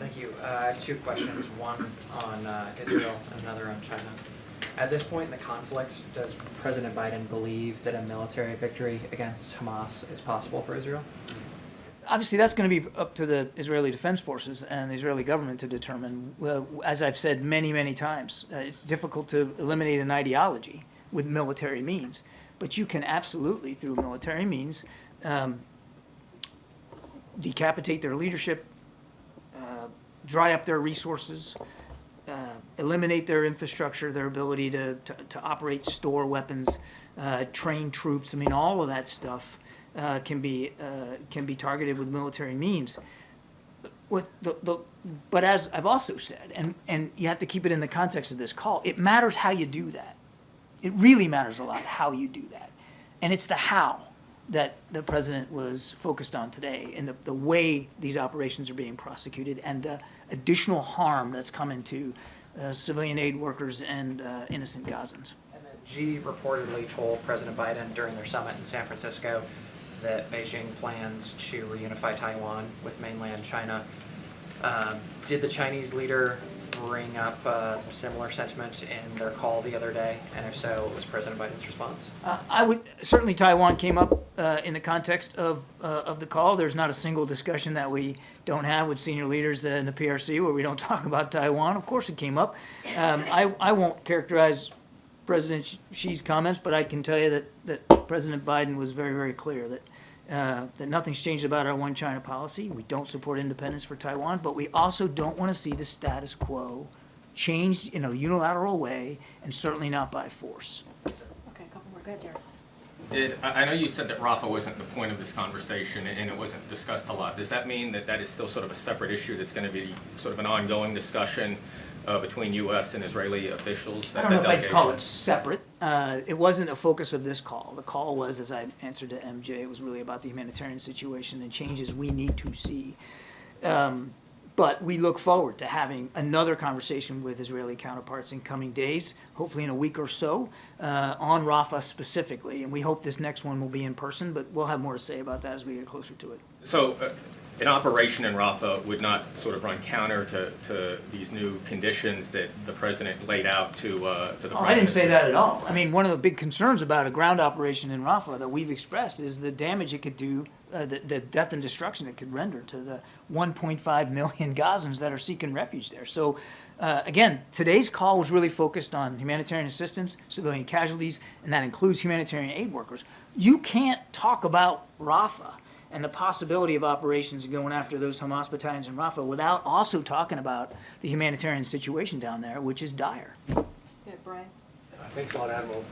Thank you. I have two questions, one on Israel and another on China. At this point in the conflict, does President Biden believe that a military victory against Hamas is possible for Israel? Obviously, that's going to be up to the Israeli Defense Forces and the Israeli government to determine. As I've said many, many times, it's difficult to eliminate an ideology with military means, but you can absolutely, through military means, decapitate their leadership, dry up their resources, eliminate their infrastructure, their ability to operate, store weapons, train troops. I mean, all of that stuff can be targeted with military means. But as I've also said, and you have to keep it in the context of this call, it matters how you do that. It really matters a lot how you do that. And it's the how that the president was focused on today, and the way these operations are being prosecuted, and the additional harm that's coming to civilian aid workers and innocent Gazans. And then Xi reportedly told President Biden during their summit in San Francisco that Beijing plans to reunify Taiwan with mainland China. Did the Chinese leader bring up similar sentiment in their call the other day? And if so, what was President Biden's response? Certainly Taiwan came up in the context of the call. There's not a single discussion that we don't have with senior leaders in the PRC where we don't talk about Taiwan. Of course it came up. I won't characterize President Xi's comments, but I can tell you that President Biden was very, very clear that nothing's changed about our one China policy. We don't support independence for Taiwan, but we also don't want to see the status quo changed in a unilateral way, and certainly not by force. Okay, a couple more. Go ahead, Jared. I know you said that Rafah wasn't the point of this conversation and it wasn't discussed a lot. Does that mean that that is still sort of a separate issue that's going to be sort of an ongoing discussion between U.S. and Israeli officials? I don't know if I'd call it separate. It wasn't a focus of this call. The call was, as I answered to MJ, it was really about the humanitarian situation and changes we need to see. But we look forward to having another conversation with Israeli counterparts in coming days, hopefully in a week or so, on Rafah specifically. And we hope this next one will be in person, but we'll have more to say about that as we get closer to it. So an operation in Rafah would not sort of run counter to these new conditions that the president laid out to the I didn't say that at all. I mean, one of the big concerns about a ground operation in Rafah that we've expressed is the damage it could do, the death and destruction it could render to the 1.5 million Gazans that are seeking refuge there. So, again, today's call was really focused on humanitarian assistance, civilian casualties, and that includes humanitarian aid workers. You can't talk about Rafah and the possibility of operations going after those Hamas battalions in Rafah without also talking about the humanitarian situation down there, which is dire. Good, Brian. Thanks a lot, Admiral.